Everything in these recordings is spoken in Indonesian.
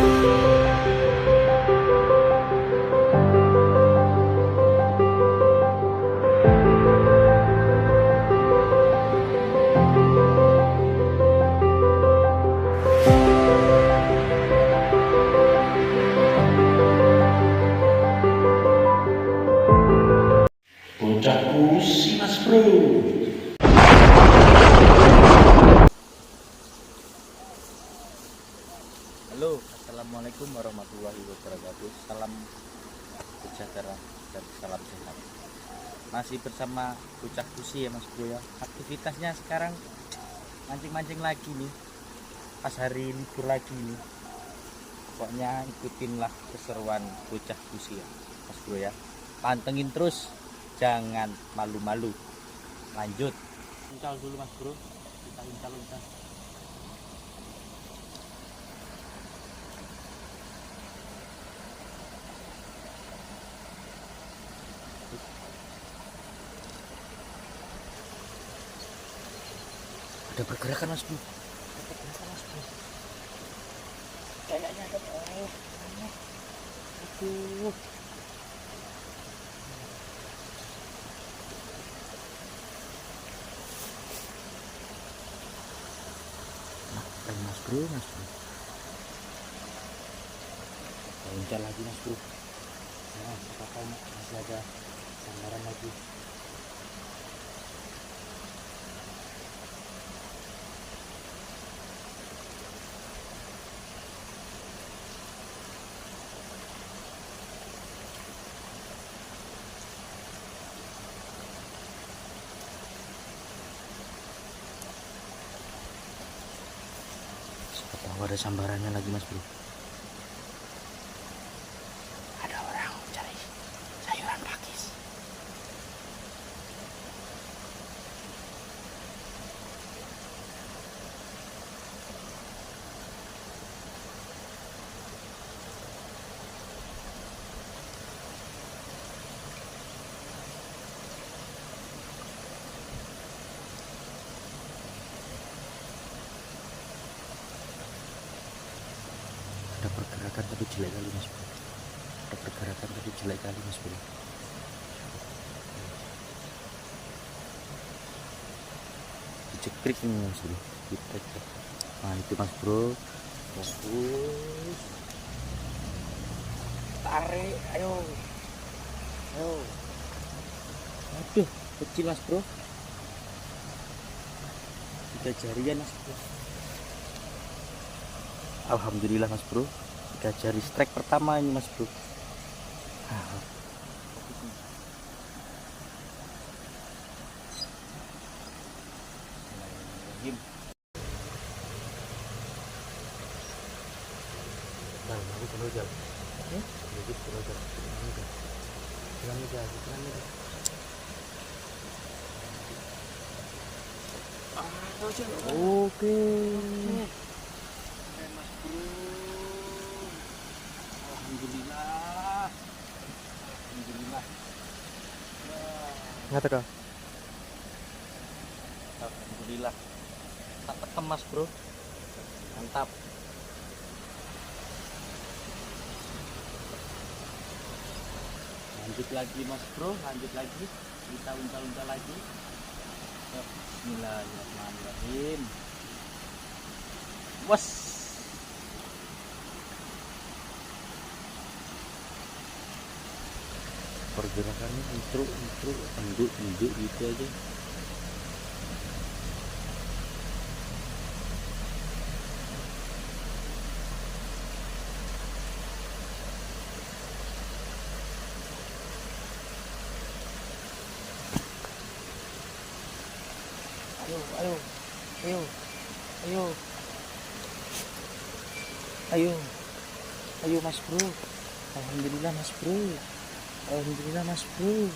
Puncakku si Mas Bro. Halo, assalamualaikum warahmatullahi wabarakatuh. Salam sejahtera dan salam sehat. Masih bersama Bocah Kusi ya Mas Bro ya. Aktivitasnya sekarang mancing-mancing lagi nih. Pas hari libur lagi nih. Pokoknya ikutinlah keseruan Bocah Kusi ya Mas Bro ya. Pantengin terus, jangan malu-malu. Lanjut. Uncal dulu Mas Bro. Kita uncal-uncal. Ada pergerakan Mas Bro. Ada pergerakan Mas Bro. Kayaknya ada orang. Aduh. Nah, Mas Bro, Mas Bro. Loncat lagi Mas Bro. Nah, apakah masih ada sambaran lagi? Tahu ada sambarannya lagi Mas Bro. Ada orang cari sayuran pakis. Ada pergerakan tapi jelek kali Mas Bro. Ada pergerakan tapi jelek kali Mas Bro. Dicekrik ini Mas Bro. Kita cek. Nah itu Mas Bro. Fokus. Tarik, ayo. Ayo. Aduh, kecil Mas Bro. 3 jarian Mas Bro. Alhamdulillah Mas Bro, 3 jari strike pertama ini Mas Bro. Oke. Alhamdulillah. Alhamdulillah. Ngata kah? Alhamdulillah. Tak tekem Mas Bro. Mantap. Lanjut lagi Mas Bro, lanjut lagi. Kita uncal-uncal lagi. Bismillahirrahmanirrahim. Was. Pergerakannya intro enduk gitu aja. Ayo Mas Bro. Alhamdulillah Mas Bro. Alhamdulillah Mas Bro.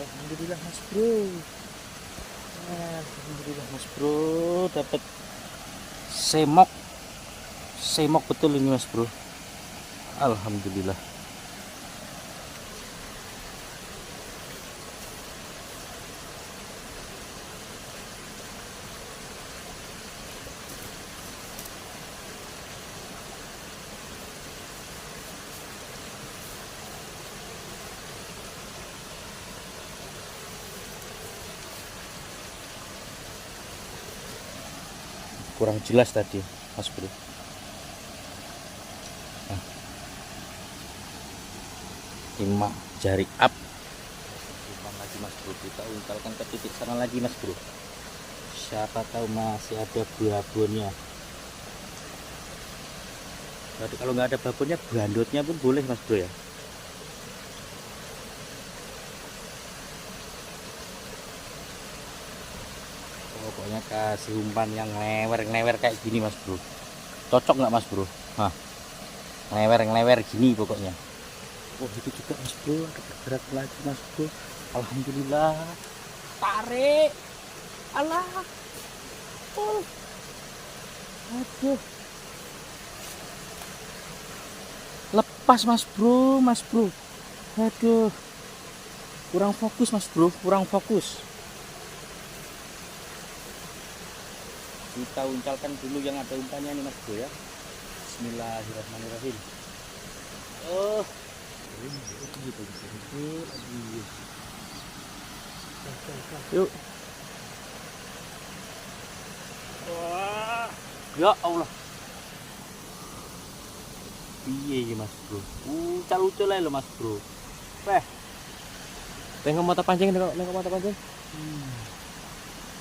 Alhamdulillah Mas Bro. Alhamdulillah Mas Bro, dapat semok betul ini Mas Bro. Alhamdulillah. kurang jelas tadi mas bro. Nah, 5 jari up. Umpan lagi mas bro, kita umpankan ke titik sana lagi mas bro, siapa tahu masih ada babonnya. Jadi kalau nggak ada babonnya, bandotnya pun boleh mas bro ya. Pokoknya kasih umpan yang lewer kayak gini mas bro. Cocok nggak mas bro? Nah, lewer gini pokoknya. Oh itu juga mas bro, ada bergerak lagi mas bro. Alhamdulillah. Tarik. Allah. Oh. Aduh. Lepas mas bro. Aduh. Kurang fokus mas bro, kurang fokus. Kita uncalkan dulu yang ada umpannya nih mas bro ya. Bismillahirrahmanirrahim. Oh. Yuk. Wah. Ya Allah. Piye mas bro? Ucal ae lho mas bro. Weh. Tengok mata pancing, tengok mata pancing.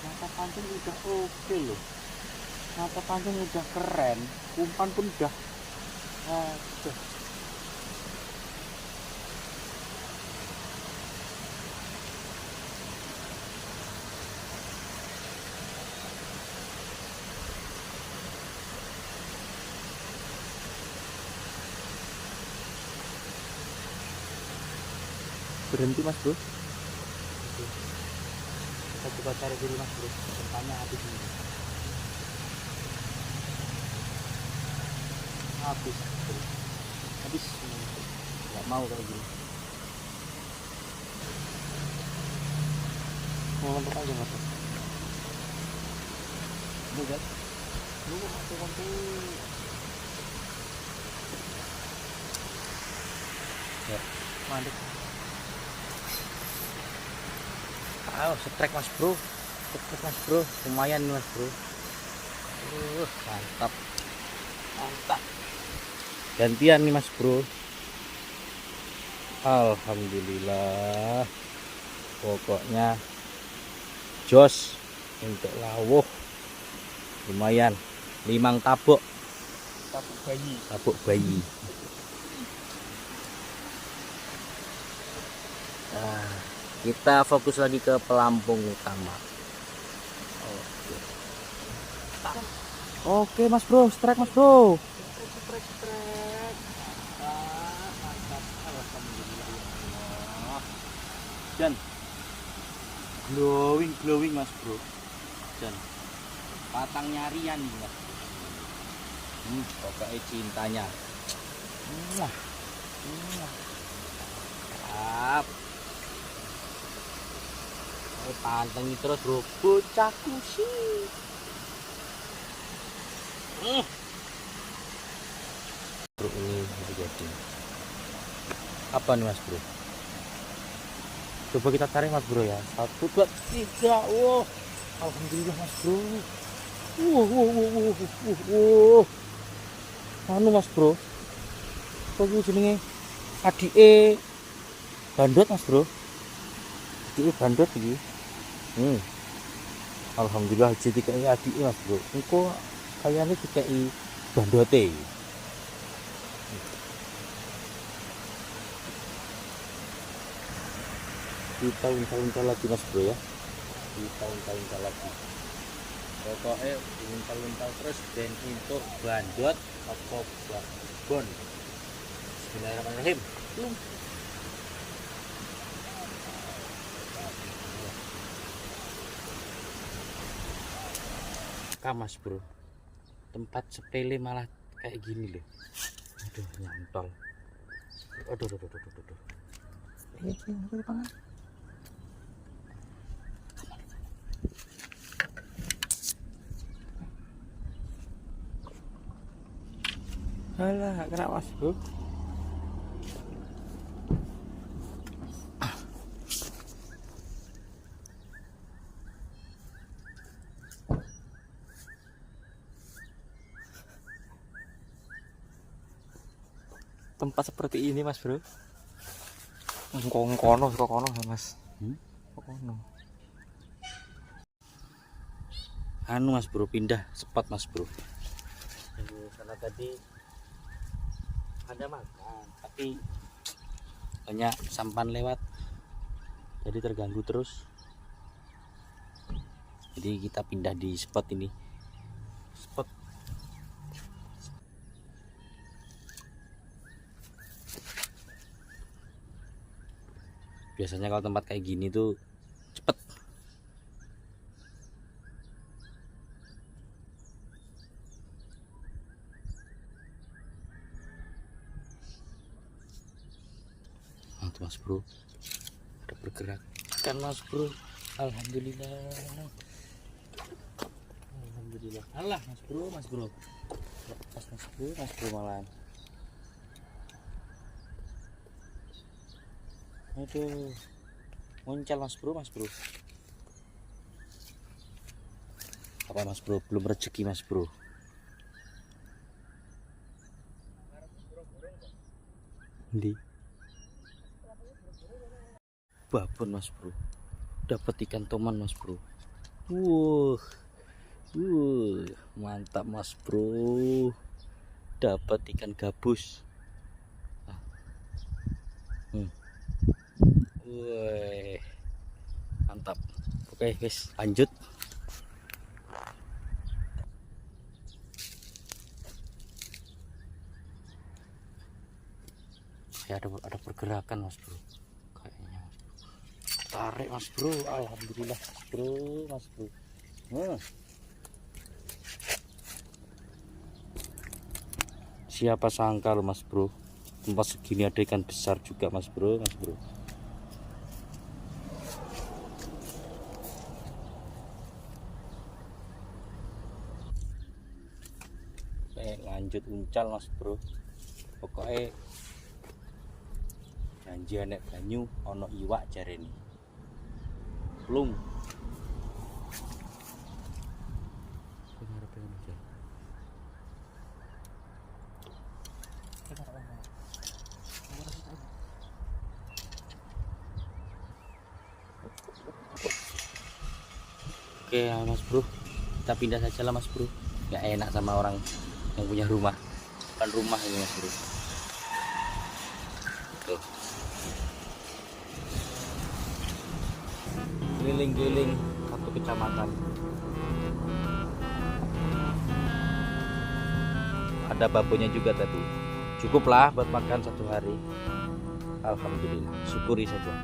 Mata pancing udah oke loh. Mata pancing udah keren, umpan pun udah. Aduh. Berhenti mas bro. Kita coba cari dulu mas bro, umpannya habis ini. Habis nggak mau kayak gini. Mau lompat aja mas. Ini kan lu mati ya mantap. Setrek mas bro, lumayan mas bro. Mantap. Gantian nih mas bro. Alhamdulillah. Pokoknya jos untuk lawuh. Lumayan. 5 tabuk bayi. Nah, kita fokus lagi ke pelampung utama. Oke mas bro, strike mas bro. Strike. Mantap. Alhamdulillah. Dan glowing mas bro. Dan patang nyarian nih mas. Pokoknya cintanya. Pantengin terus bro, bocahku sih. Bro ini jadi apa nih mas bro? Coba kita tarik mas bro ya. 1, 2, 3. Wow, alhamdulillah mas bro. Anu mas bro, kok jenenge adike bandot mas bro. Adike bandot iki. Alhamdulillah jadi kayak adike mas bro. Engko kayaknya dikai bandote. Kita untal lagi mas bro ya. Kita untal lagi. Pokoknya untal terus dan untuk bandot apa babon. Bismillahirrahmanirrahim. Mas bro, tempat sepele malah kayak gini loh. Aduh nyantol. Aduh. Ini pangan. Alah, kena mas bro. tempat seperti ini mas bro. Kono mas. Kono. Anu mas bro, pindah spot mas bro. Sana tadi ada makan, tapi banyak sampan lewat, jadi terganggu terus. Jadi kita pindah di spot ini. Spot biasanya kalau tempat kayak gini tuh cepet. Nah, tuh mas bro, ada bergerak kan mas bro. Alhamdulillah, alhamdulillah. Alah mas bro lepas mas bro malah. Aduh, muncul mas bro. Apa mas bro, belum rezeki mas bro. Di babon mas bro, dapat ikan toman mas bro. Mantap mas bro, dapat ikan gabus. Wih, mantap. Oke guys, lanjut. Kayak ada pergerakan mas bro, kayaknya mas bro. Tarik mas bro, alhamdulillah mas bro. Siapa sangka lo mas bro, tempat segini ada ikan besar juga mas bro. Lanjut uncal mas bro, pokoknya janji anek banyu ono iwak jarene plung. Oke mas bro, kita pindah saja lah mas bro, nggak enak sama orang yang punya rumah. Bukan rumah ini mas bro. Tuh, keliling-keliling satu kecamatan. Ada babonya juga tadi, cukuplah buat makan satu hari. Alhamdulillah, syukuri saja.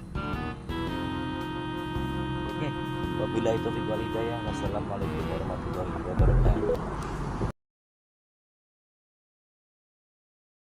Oke, wabillahi taufiq wal hidayah. Wassalamualaikum warahmatullahi wabarakatuh.